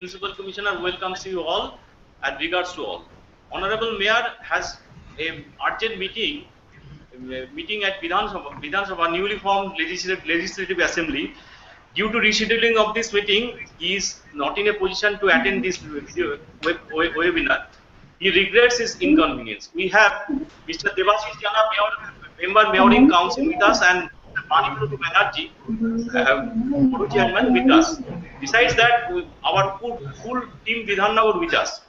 Municipal Commissioner welcomes you all and regards to all. Honorable Mayor has a urgent meeting at Vidhan Sabha newly formed Legislative Assembly. Due to rescheduling of this meeting, he is not in a position to attend this webinar. He regrets his inconvenience. We have Mr. Devashish Jana, Member Mayoring Council with us, and Manipur Banerjee, Co-Chairman with us. Besides that, our full team Vidhannagar with us.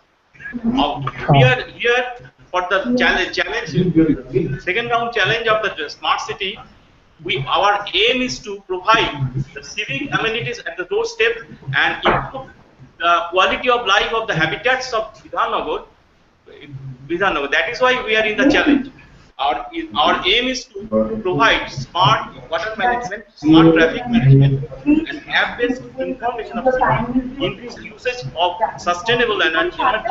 We are here for the second round challenge of the smart city. Our aim is to provide the civic amenities at the doorstep and improve the quality of life of the habitats of Vidhannagar. That is why we are in the challenge. Our aim is to provide smart water management, smart traffic management, and app-based information of city, increase usage of sustainable energy, smart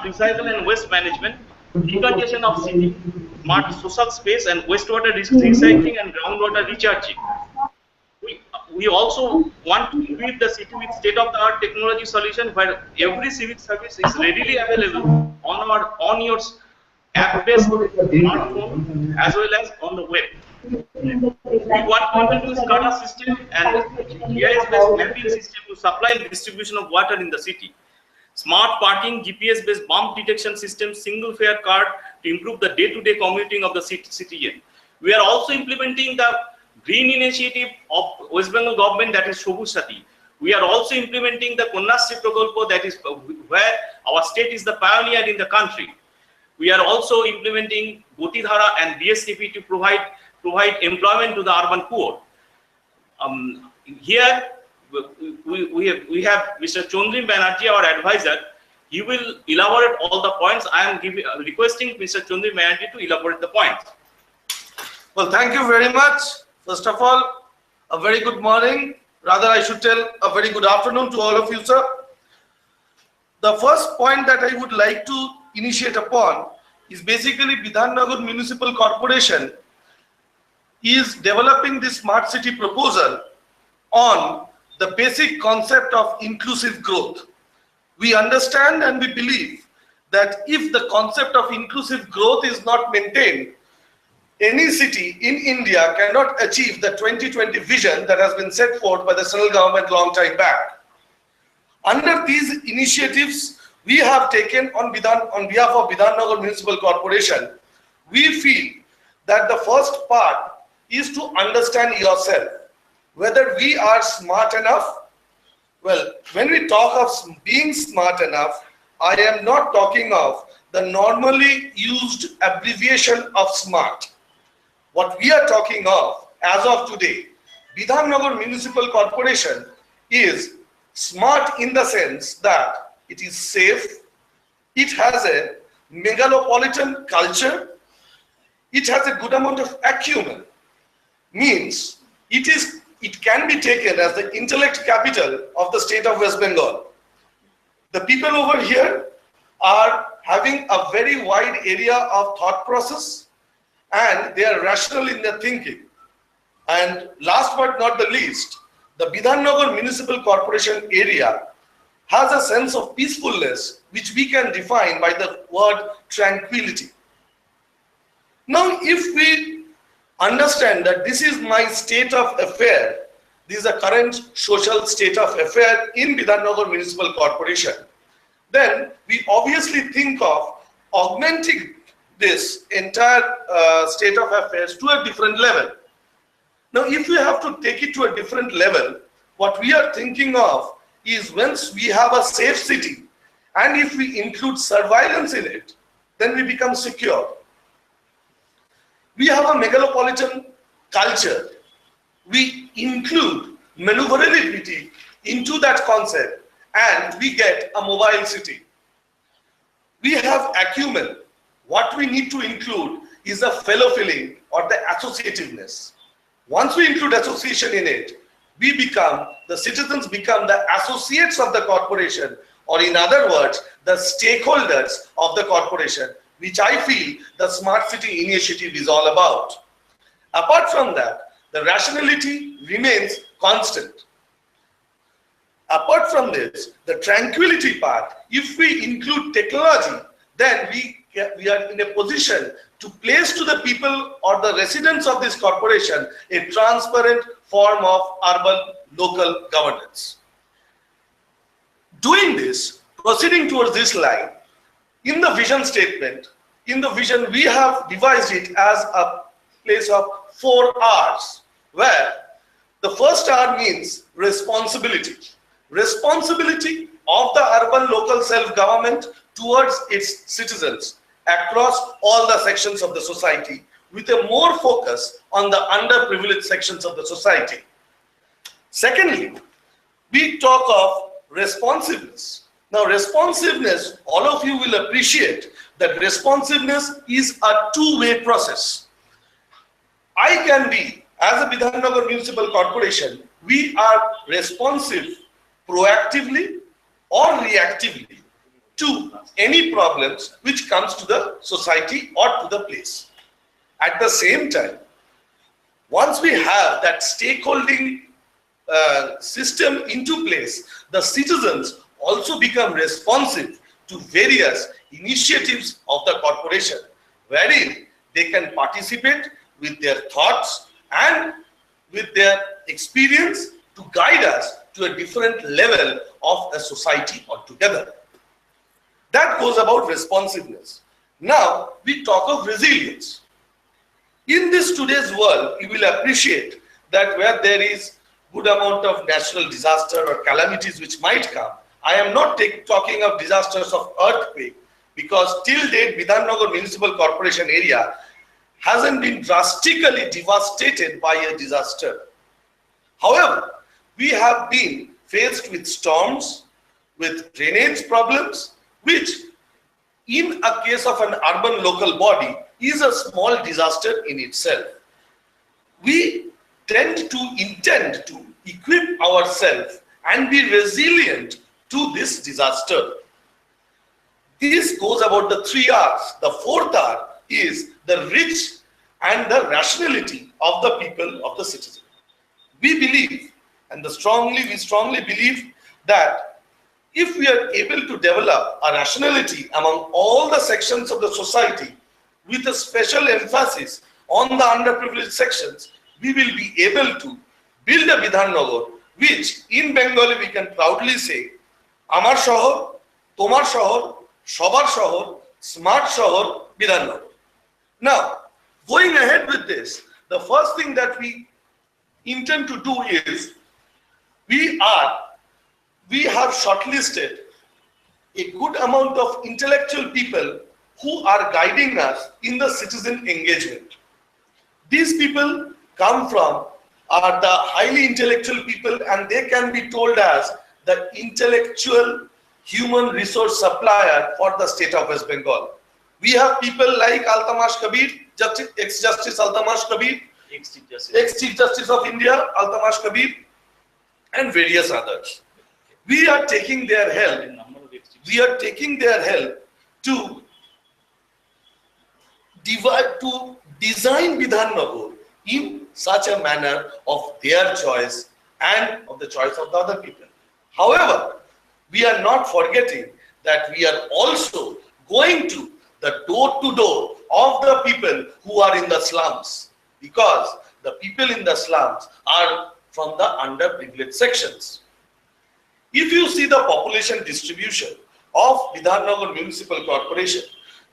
recycle and waste management, decongestion of city, smart social space, and wastewater recycling and groundwater recharging. We also want to equip the city with state-of-the-art technology solution where every civic service is readily available on your app-based smartphone as well as on the web. We want to introduce SCADA system and GIS-based mapping system to supply and distribution of water in the city. Smart parking, GPS-based bump detection system, single fare card to improve the day-to-day commuting of the citizen. We are also implementing the green initiative of West Bengal government, that is Shobuj Sati. We are also implementing the Konyashree Prokolpo, that is where our state is the pioneer in the country. We are also implementing Gotidhara and DSCP to provide employment to the urban poor. Here we have Mr. Chandrim Banerjee, our advisor. He will elaborate all the points. I am requesting Mr. Chandrim Banerjee to elaborate the points. Well, thank you very much. First of all, a very good morning. Rather, I should tell a very good afternoon to all of you, sir. The first point that I would like to initiate upon is basically Vidhannagar Municipal Corporation is developing this smart city proposal on the basic concept of inclusive growth. We understand and we believe that if the concept of inclusive growth is not maintained, any city in India cannot achieve the 2020 vision that has been set forth by the central government long time back. Under these initiatives we have taken on behalf of Vidhannagar Municipal Corporation, we feel that the first part is to understand yourself, whether we are smart enough. Well, when we talk of being smart enough, I am not talking of the normally used abbreviation of smart. What we are talking of as of today, Vidhannagar Municipal Corporation is smart in the sense that it is safe, it has a megalopolitan culture, it has a good amount of acumen, means it can be taken as the intellect capital of the state of West Bengal. The people over here are having a very wide area of thought process and they are rational in their thinking. And last but not the least, the Vidhannagar Municipal Corporation area has a sense of peacefulness which we can define by the word tranquility. Now, if we understand that this is my state of affair, this is the current social state of affair in Vidhannagar Municipal Corporation, then we obviously think of augmenting this entire state of affairs to a different level. Now, if we have to take it to a different level, what we are thinking of is once we have a safe city and if we include surveillance in it, then we become secure. We have a megalopolitan culture. We include maneuverability into that concept and we get a mobile city. We have acumen. What we need to include is a fellow feeling or the associativeness. Once we include association in it, the citizens become the associates of the corporation, or in other words, the stakeholders of the corporation, which I feel the smart city initiative is all about. Apart from that, the rationality remains constant. Apart from this, the tranquility part, if we include technology, then we are in a position to place to the people or the residents of this corporation a transparent form of urban local governance. Doing this, proceeding towards this line, in the vision statement, in the vision we have devised it as a place of 4 R's, where the first R means responsibility. Responsibility of the urban local self-government towards its citizens across all the sections of the society, with a more focus on the underprivileged sections of the society. Secondly, we talk of responsiveness. Now, responsiveness, all of you will appreciate that responsiveness is a two-way process. I can be, as a Bidhannagar Municipal Corporation, we are responsive proactively or reactively to any problems which comes to the society or to the place. At the same time, once we have that stakeholding system into place, the citizens also become responsive to various initiatives of the corporation, wherein they can participate with their thoughts and with their experience to guide us to a different level of a society altogether. That goes about responsiveness. Now, we talk of resilience. In this today's world, you will appreciate that where there is good amount of natural disaster or calamities which might come, I am not talking of disasters of earthquake, because till date, Bidhannagar Municipal Corporation area hasn't been drastically devastated by a disaster. However, we have been faced with storms, with drainage problems, which in a case of an urban local body is a small disaster in itself. We intend to equip ourselves and be resilient to this disaster. This goes about the 3 R's. The 4th R is the reach and the rationality of the people, of the citizen. We believe, and we strongly believe that if we are able to develop a rationality among all the sections of the society with a special emphasis on the underprivileged sections, we will be able to build a Bidhannagar which in Bengali we can proudly say, Amar Shohor, Tomar Shohor, Shobar Shohor, Smart Shohor, Bidhannagar. Now, going ahead with this, the first thing that we intend to do is we have shortlisted a good amount of intellectual people who are guiding us in the citizen engagement. These people come from are the highly intellectual people, and they can be told as the intellectual human resource supplier for the state of West Bengal. We have people like Altamash Kabir, ex-Justice Altamash Kabir, ex-Chief Justice of India, Altamash Kabir, and various others. We are taking their help. We are taking their help to design Bidhannagar in such a manner of their choice and of the choice of the other people. However, we are not forgetting that we are also going to the door-to-door of the people who are in the slums, because the people in the slums are from the underprivileged sections. If you see the population distribution of Bidhannagar Municipal Corporation,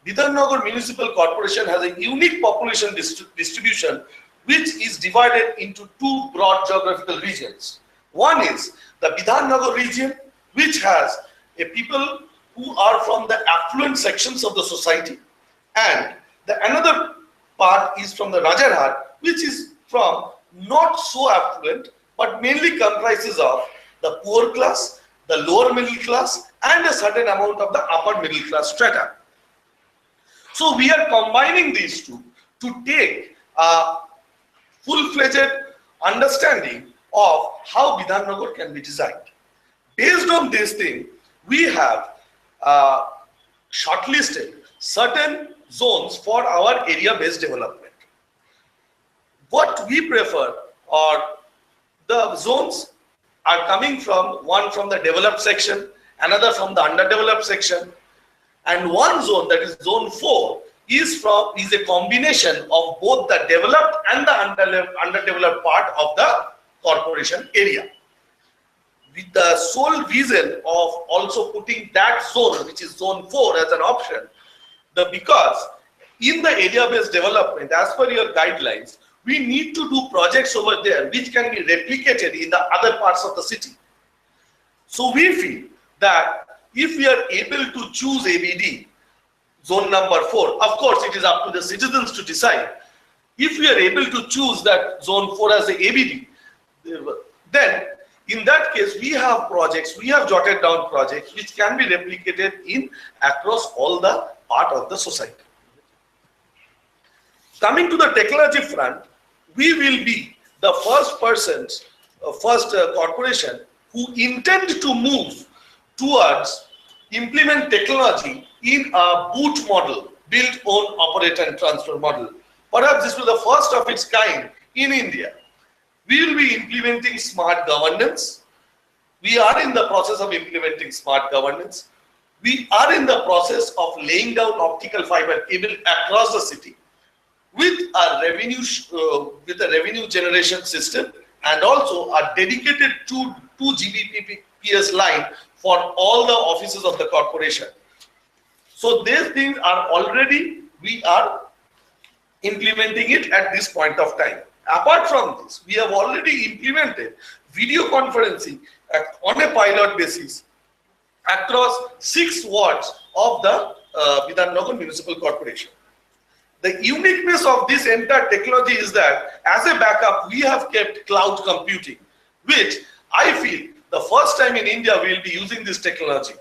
Bidhannagar Municipal Corporation has a unique population distribution which is divided into 2 broad geographical regions. One is the Bidhannagar region, which has a people who are from the affluent sections of the society, and another part is from the Rajarhat, which is from not so affluent but mainly comprises of the poor class, the lower middle class, and a certain amount of the upper middle class strata. So we are combining these two to take a full-fledged understanding of how Bidhannagar can be designed. Based on this thing, we have shortlisted certain zones for our area-based development. What we prefer are the zones are coming from, one from the developed section, another from the underdeveloped section, and one zone, that is zone 4, is a combination of both the developed and the underdeveloped part of the corporation area, with the sole vision of also putting that zone, which is zone 4, as an option, because in the area-based development, as per your guidelines, we need to do projects over there which can be replicated in the other parts of the city. So we feel that if we are able to choose ABD, zone number 4, of course it is up to the citizens to decide. If we are able to choose that zone 4 as the ABD, then in that case we have projects, we have jotted down projects which can be replicated in across all the part of the society. Coming to the technology front, we will be the first corporation who intend to move towards implement technology in a boot model, build, own, operate and transfer model. Perhaps this was the first of its kind in India. We will be implementing smart governance. We are in the process of implementing smart governance. We are in the process of laying down optical fiber cable across the city with a revenue generation system, and also a dedicated 2 Gbps line for all the offices of the corporation. So these things are already, we are implementing it at this point of time. Apart from this, we have already implemented video conferencing on a pilot basis across 6 wards of the Vidhannagar Municipal Corporation. The uniqueness of this entire technology is that as a backup, we have kept cloud computing, which I feel the first time in India we will be using this technology.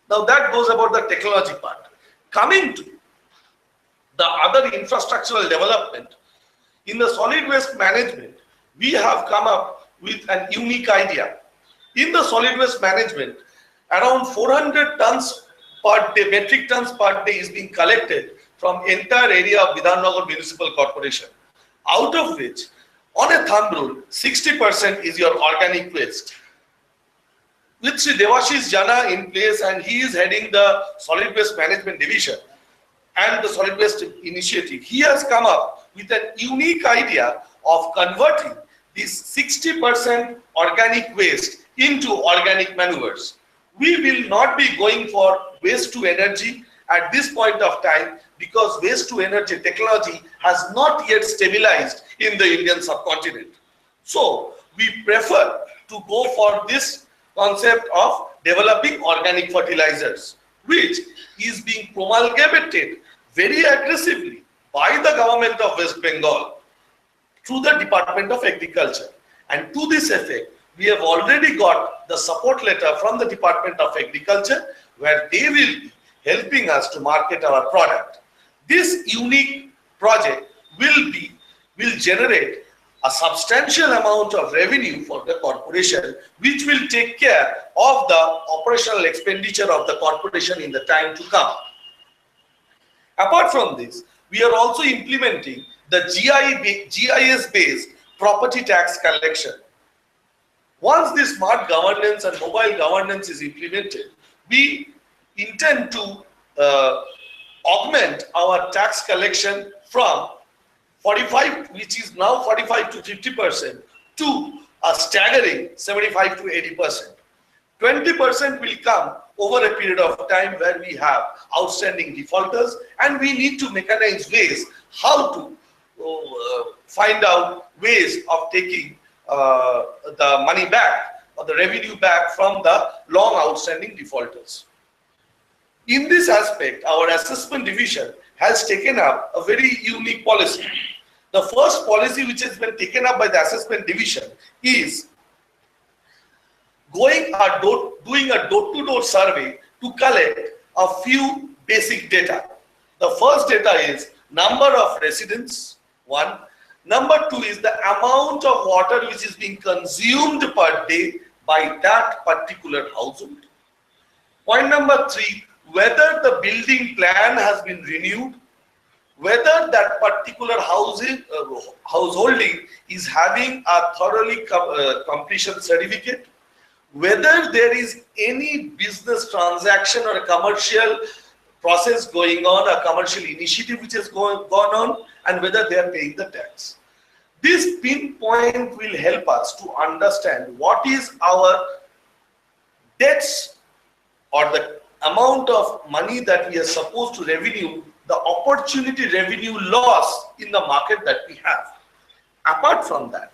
Now that goes about the technology part. Coming to the other infrastructural development, in the solid waste management, we have come up with an unique idea. In the solid waste management, around 400 tons per day, metric tons per day is being collected from entire area of Vidhannagar Municipal Corporation, out of which, on a thumb rule, 60% is your organic waste. With Sri Devashish Jana in place, and he is heading the solid waste management division and the solid waste initiative, he has come up with a unique idea of converting this 60% organic waste into organic manures. We will not be going for waste to energy at this point of time, because waste to energy technology has not yet stabilized in the Indian subcontinent. So we prefer to go for this concept of developing organic fertilizers, which is being promulgated very aggressively by the government of West Bengal through the Department of Agriculture. And to this effect, we have already got the support letter from the Department of Agriculture, where they will be helping us to market our product. This unique project will generate a substantial amount of revenue for the corporation, which will take care of the operational expenditure of the corporation in the time to come. Apart from this, we are also implementing the GIS-based property tax collection. Once this smart governance and mobile governance is implemented, we intend to augment our tax collection from 45, which is now 45 to 50%, to a staggering 75 to 80%. 20% will come over a period of time where we have outstanding defaulters, and we need to mechanize ways how to find out ways of taking the money back or the revenue back from the long outstanding defaulters. In this aspect, our assessment division has taken up a very unique policy. The first policy which has been taken up by the assessment division is doing a door-to-door survey to collect a few basic data. The first data is number of residents, 1. Number 2 is the amount of water which is being consumed per day by that particular household. Point number 3, whether the building plan has been renewed, whether that particular householding is having a thoroughly completion certificate, whether there is any business transaction or a commercial process going on, a commercial initiative which has gone on, and whether they are paying the tax. This pinpoint will help us to understand what is our debts or the amount of money that we are supposed to revenue, the opportunity revenue loss in the market that we have. Apart from that,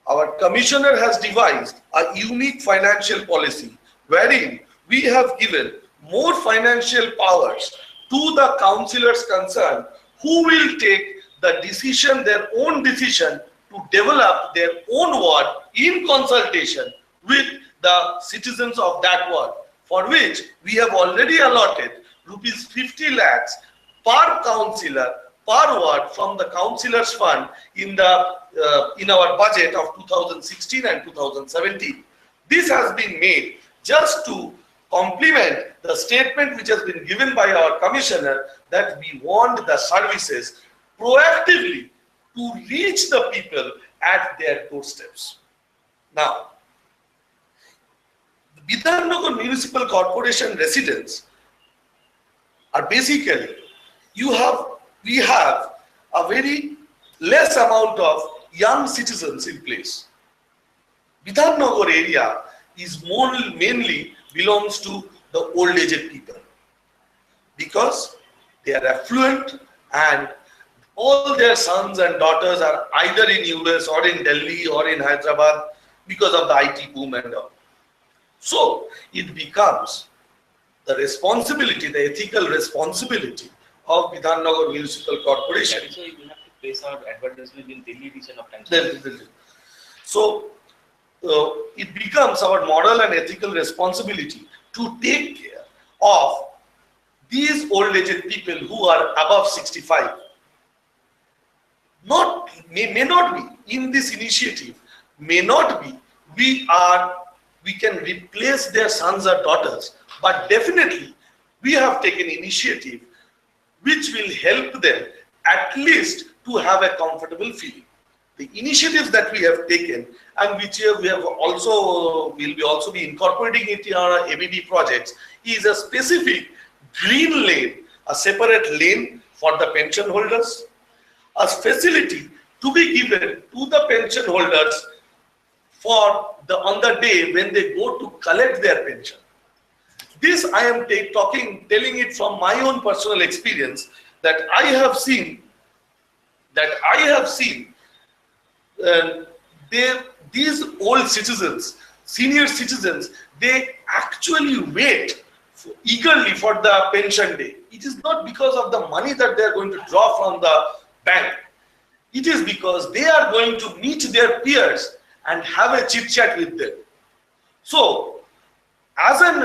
our commissioner has devised a unique financial policy wherein we have given more financial powers to the councillors concerned, who will take the decision, their own decision, to develop their own ward in consultation with the citizens of that ward, for which we have already allotted rupees 50 lakhs per councillor per ward from the councillors fund in our budget of 2016 and 2017. This has been made just to complement the statement which has been given by our commissioner that we want the services proactively to reach the people at their doorsteps. Now, the Bidhannagar Municipal Corporation residents are basically, we have a very less amount of young citizens in place. Bidhannagar area is mainly belongs to the old aged people because they are affluent and all their sons and daughters are either in US or in Delhi or in Hyderabad because of the IT boom and all. So it becomes the responsibility, the ethical responsibility of Bidhannagar Municipal Corporation. So we have to place our advertisement in Delhi edition of Times. So it becomes our moral and ethical responsibility to take care of these old aged people who are above 65. May not be in this initiative, may not be we can replace their sons or daughters, but definitely we have taken initiative which will help them at least to have a comfortable feeling. The initiatives that we have taken and which we have also will be incorporating it in our ABD projects is a specific green lane, a separate lane for the pension holders, a facility to be given to the pension holders on the day when they go to collect their pension. This I am telling it from my own personal experience that I have seen these old citizens, senior citizens, they actually wait eagerly for the pension day. It is not because of the money that they are going to draw from the bank. It is because they are going to meet their peers and have a chit chat with them. So, as an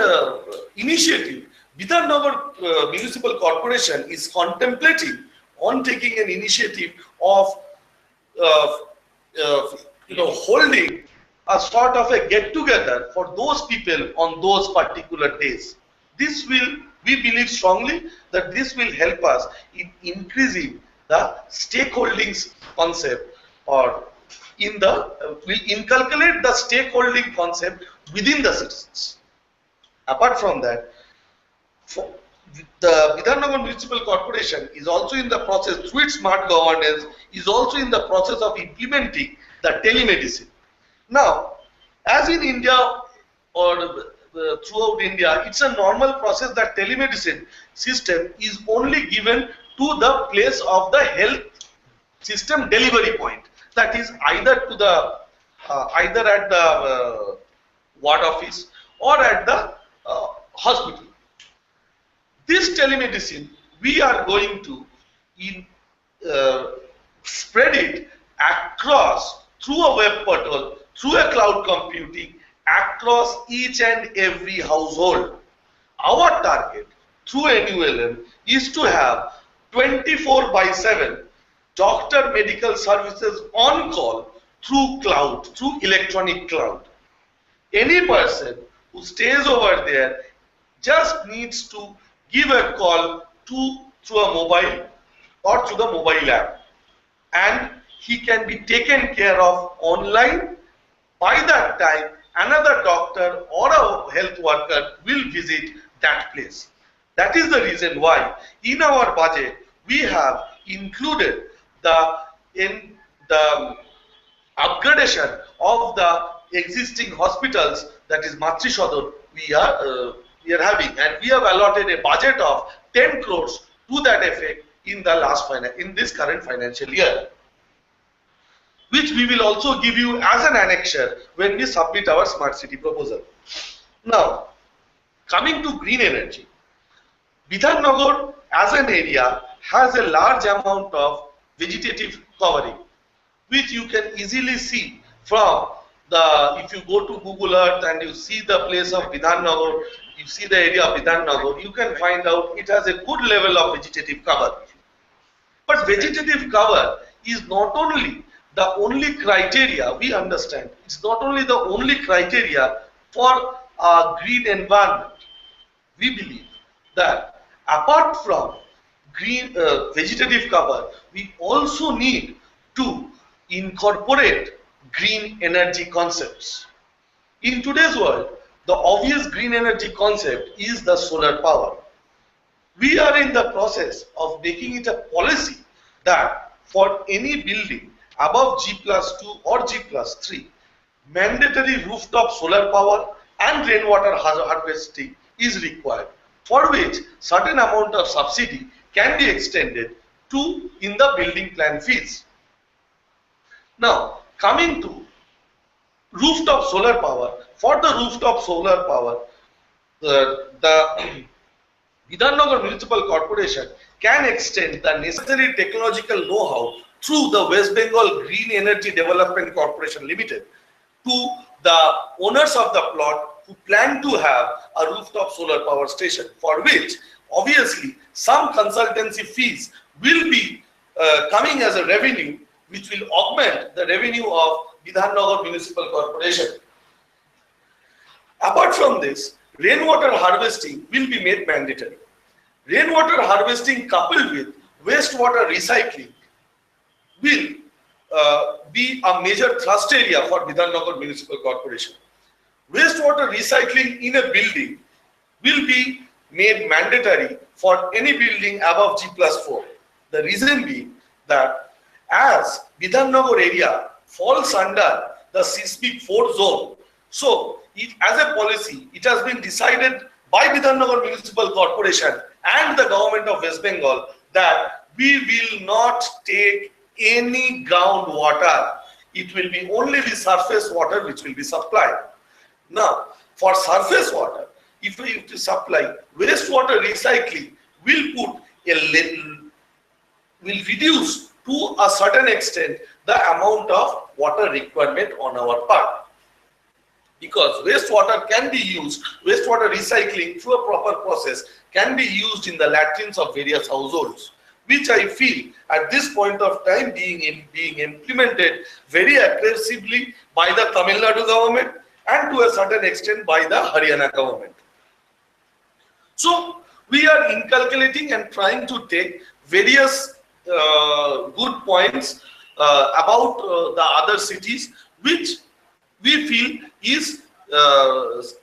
initiative, Bidhannagar Municipal Corporation is contemplating on taking an initiative of holding a sort of a get-together for those people on those particular days. We believe strongly that this will help us in increasing the stakeholdings concept, or will inculcate the stakeholding concept within the citizens. Apart from that, the Bidhannagar Municipal Corporation is also in the process, through its smart governance, is also in the process of implementing the telemedicine. Now, as in India or throughout India, it's a normal process that telemedicine system is only given to the place of the health system delivery point. That is either at the ward office or at the hospital. This telemedicine, we are going to spread it across through a web portal, through a cloud computing, across each and every household. Our target through NULM is to have 24/7 doctor medical services on call through cloud, through electronic cloud. Any person who stays over there just needs to give a call through a mobile or through the mobile app, and he can be taken care of online. By that time, another doctor or a health worker will visit that place. That is the reason why in our budget we have included the upgradation of the existing hospitals, that is Matri Sadar, we are having, and we have allotted a budget of 10 crores to that effect in this current financial year, which we will also give you as an annexure when we submit our smart city proposal. Now, coming to green energy, Bidhannagar as an area has a large amount of vegetative covering, which you can easily see from if you go to Google Earth and you see the place of Bidhannagar, you see the area of Bidhannagar, you can find out it has a good level of vegetative cover. But vegetative cover is not only the only criteria, we understand, it's not only the only criteria for a green environment. We believe that apart from green vegetative cover, we also need to incorporate green energy concepts. In today's world, the obvious green energy concept is the solar power. We are in the process of making it a policy that for any building above G+2 or G+3, mandatory rooftop solar power and rainwater harvesting is required, for which certain amount of subsidy can be extended to in the building plan fees. Now, coming to rooftop solar power, for the rooftop solar power, the Bidhannagar Municipal Corporation can extend the necessary technological know-how through the West Bengal Green Energy Development Corporation Limited to the owners of the plot who plan to have a rooftop solar power station, for which obviously some consultancy fees will be coming as a revenue, which will augment the revenue of Bidhannagar Municipal Corporation. Apart from this, rainwater harvesting will be made mandatory. Rainwater harvesting coupled with wastewater recycling will be a major thrust area for Bidhannagar Municipal Corporation. Wastewater recycling in a building will be made mandatory for any building above G+4. The reason being that as Bidhannagar area falls under the seismic 4 zone, so as a policy, it has been decided by Bidhannagar Municipal Corporation and the government of West Bengal that we will not take any groundwater. It will be only the surface water which will be supplied. Now, for surface water, if we have to supply, wastewater recycling will reduce to a certain extent the amount of water requirement on our part. Because wastewater can be used, wastewater recycling through a proper process can be used in the latrines of various households, which I feel at this point of time being implemented very aggressively by the Tamil Nadu government and to a certain extent by the Haryana government. So we are inculcating and trying to take various good points about the other cities, which we feel is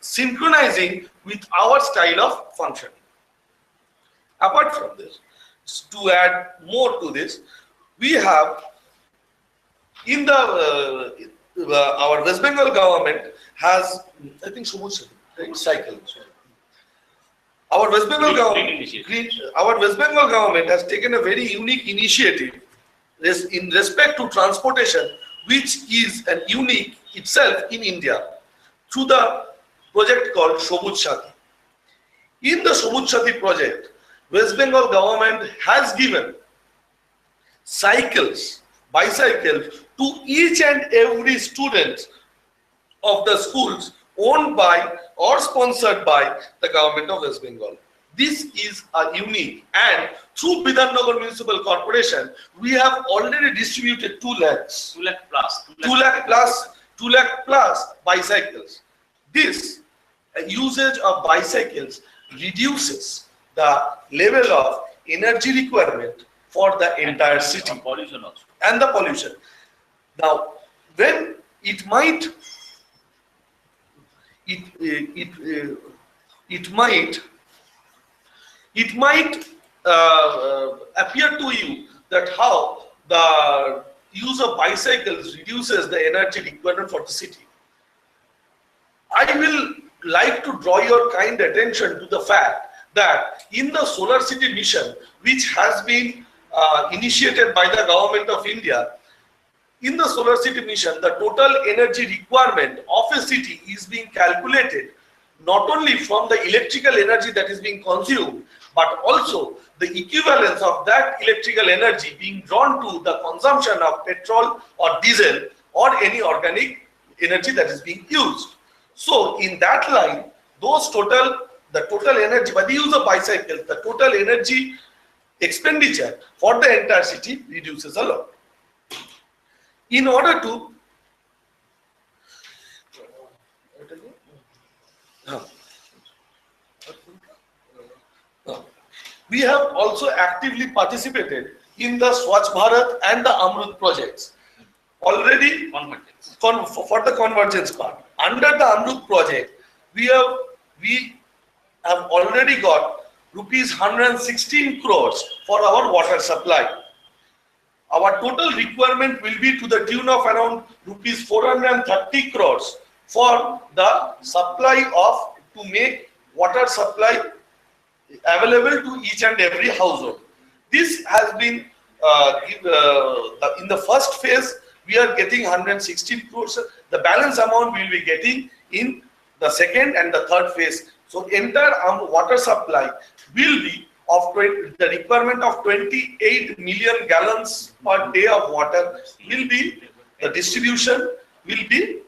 synchronizing with our style of functioning. Apart from this, to add more to this, we have in the our West Bengal government has, I think, cycle. Our West Bengal government has taken a very unique initiative in respect to transportation, which is an unique itself in India, through the project called Shobuj Sati. In the Shobuj Sati project, West Bengal government has given bicycles to each and every student of the schools owned by or sponsored by the government of West Bengal. This is a unique, and through Bidhannagar Municipal Corporation, we have already distributed 2 lakhs plus bicycles. This usage of bicycles reduces the level of energy requirement for the entire city. Pollution also. And the pollution. Now, when it might appear to you that how the use of bicycles reduces the energy requirement for the city. I will like to draw your kind attention to the fact that in the Solar City mission, which has been initiated by the Government of India, in the Solar City mission, the total energy requirement of a city is being calculated not only from the electrical energy that is being consumed, but also the equivalence of that electrical energy being drawn to the consumption of petrol or diesel or any organic energy that is being used. So in that line, the total energy, by the use of bicycles, the total energy expenditure for the entire city reduces a lot. In order to we have also actively participated in the Swachh Bharat and the Amrut projects. Already for the convergence part. Under the Amrut project, we have already got rupees 116 crores for our water supply. Our total requirement will be to the tune of around rupees 430 crores for the supply to make water supply available to each and every household. This has been in the first phase. We are getting 116 crores. The balance amount we will be getting in the second and the third phase. So entire water supply will be of the requirement of 28 million gallons per day of water will be the distribution will be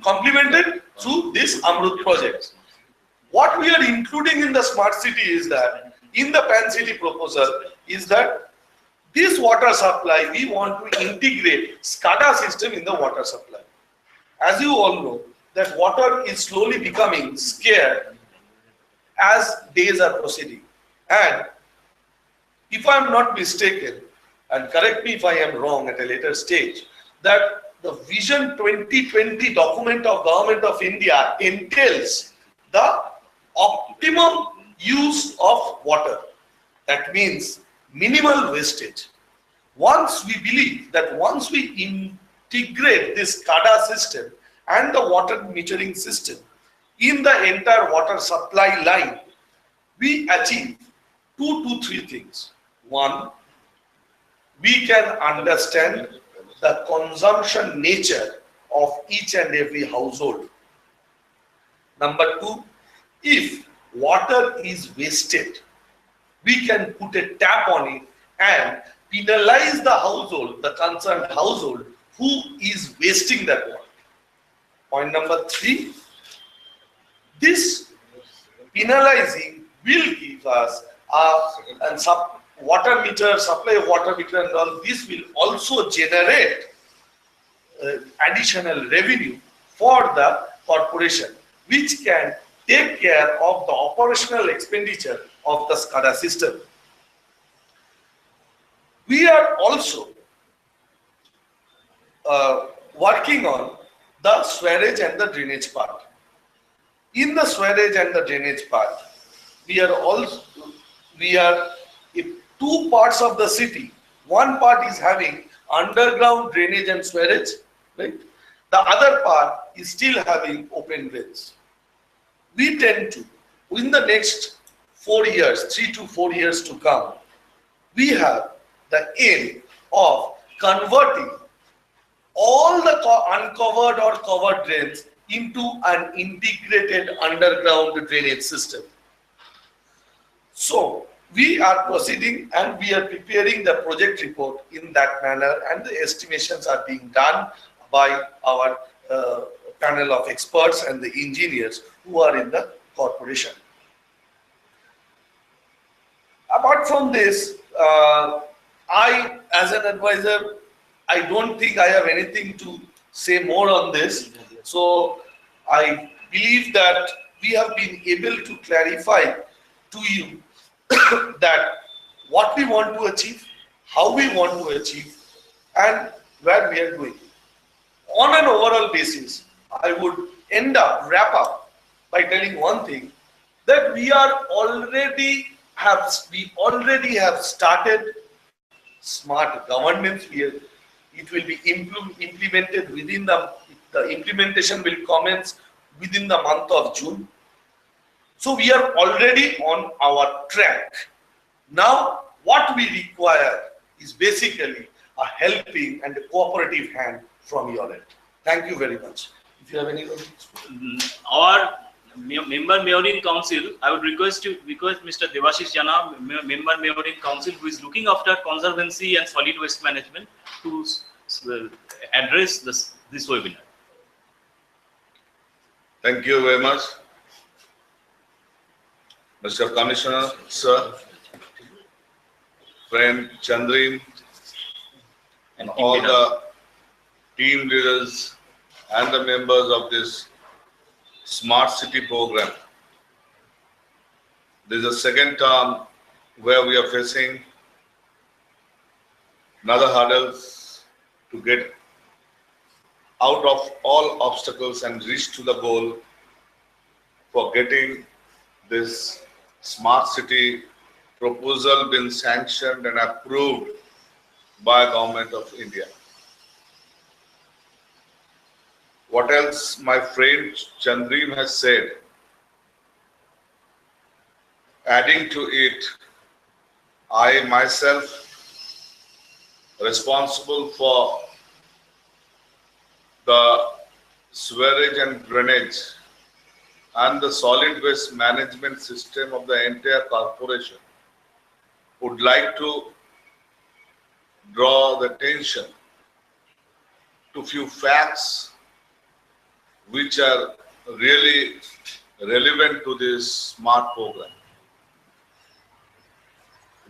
complemented through this Amrut project. What we are including in the smart city is that in the Pan City proposal is that this water supply we want to integrate SCADA system in the water supply. As you all know, that water is slowly becoming scarce as days are proceeding. And if I am not mistaken, and correct me if I am wrong at a later stage, that the Vision 2020 document of Government of India entails the optimum use of water. That means minimal wastage. Once we believe that once we integrate this SCADA system and the water metering system in the entire water supply line, we achieve 2 to 3 things. One, we can understand the consumption nature of each and every household. Number 2, if water is wasted, we can put a tap on it and penalize the household, the concerned household, who is wasting that water. Point number 3, this penalizing will give us water meter, supply of water meter and all. This will also generate additional revenue for the corporation, which can take care of the operational expenditure of the SCADA system. We are also working on the sewage and the drainage part. In the sewage and the drainage part, we are in 2 parts of the city. One part is having underground drainage and sewage, right? The other part is still having open drains. We tend to, in the next 4 years, 3 to 4 years to come, we have the aim of converting all the uncovered or covered drains into an integrated underground drainage system. So we are proceeding and we are preparing the project report in that manner, and the estimations are being done by our panel of experts and the engineers who are in the corporation. Apart from this, I, as an advisor, I don't think I have anything to say more on this. So I believe that we have been able to clarify to you that what we want to achieve, how we want to achieve, and where we are going. On an overall basis, I would wrap up by telling one thing, that we already have started smart governance. It will be implemented within the implementation will commence within the month of June. So we are already on our track. Now what we require is basically a helping and a cooperative hand from your end. Thank you very much. If you have any Our member mayor in council, I would request Mr. Devashish Jana, member mayor in council, who is looking after conservancy and solid waste management, to address this webinar. Thank you very much, Mr. Commissioner, sir, friend Chandrin, and all the team leaders and the members of this Smart City program. This is the second term where we are facing another hurdles to get out of all obstacles and reach to the goal for getting this Smart City proposal been sanctioned and approved by Government of India. What else my friend Chandrin has said, adding to it, I myself responsible for the sewerage and drainage and the solid waste management system of the entire corporation, would like to draw the attention to few facts which are really relevant to this smart program.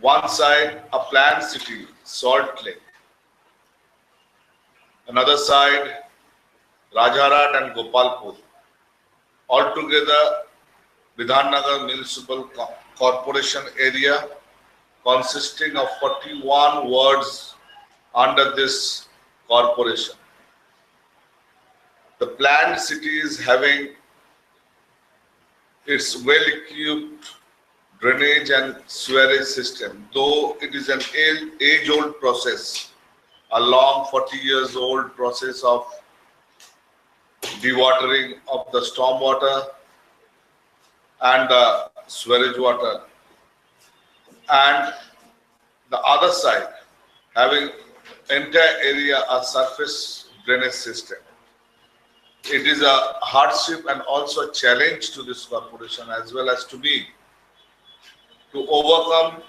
One side, a planned city, Salt Lake. Another side, Rajarat and Gopalpur. Altogether, Bidhannagar Municipal Corporation area consisting of 41 wards under this corporation. The planned city is having its well-equipped drainage and sewerage system, though it is an age-old process, a long 40 years old process of dewatering of the storm water and the sewerage water, and the other side having entire area a surface drainage system. It is a hardship and also a challenge to this corporation as well as to me to overcome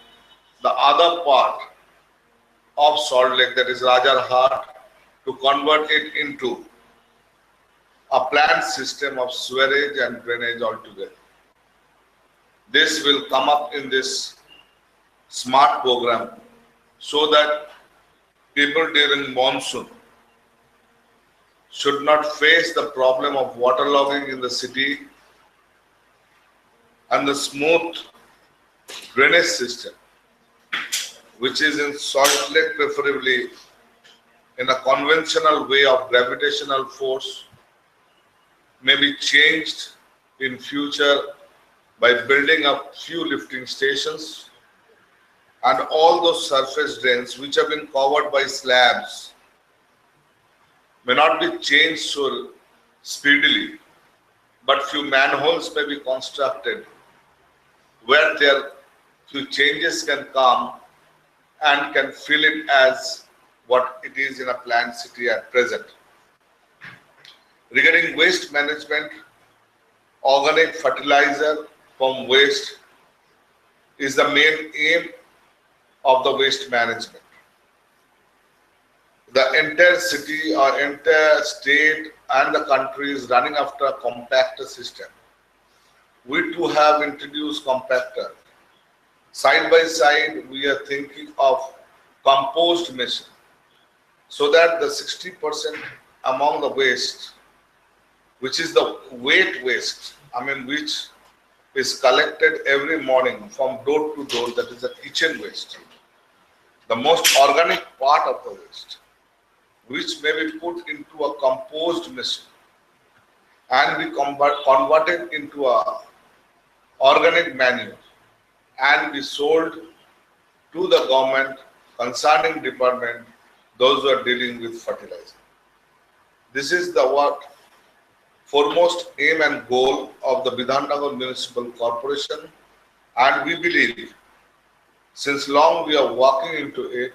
the other part of Salt Lake, that is Rajarhat, to convert it into a planned system of sewerage and drainage altogether. This will come up in this smart program so that people during monsoon should not face the problem of waterlogging in the city, and the smooth drainage system, which is in Salt Lake preferably in a conventional way of gravitational force, may be changed in future by building a few lifting stations, and all those surface drains which have been covered by slabs may not be changed so speedily, but few manholes may be constructed where there few changes can come and can fill it as what it is in a planned city at present. Regarding waste management, organic fertilizer from waste is the main aim of the waste management. The entire city or entire state and the country is running after a compactor system. We too have introduced compactor. Side by side, we are thinking of compost machine, so that the 60% among the waste, which is the wet waste, which is collected every morning from door to door, that is the kitchen waste, the most organic part of the waste, which may be put into a compost machine and be converted into a organic manure and be sold to the government concerning department, those who are dealing with fertilizer. This is the foremost aim and goal of the Bidhannagar Municipal Corporation, and we believe since long we are working into it,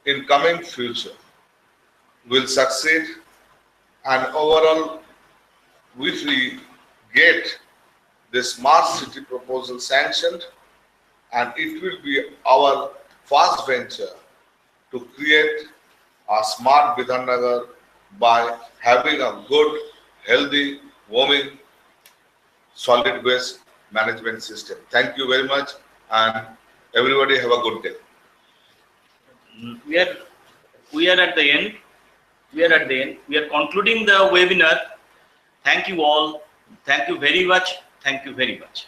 in coming future will succeed, and overall if we get the smart city proposal sanctioned, and it will be our first venture to create a smart Bidhannagar by having a good, healthy, warming, solid waste management system. Thank you very much, and everybody have a good day. We are at the end. We are concluding the webinar. Thank you all. Thank you very much. Thank you very much.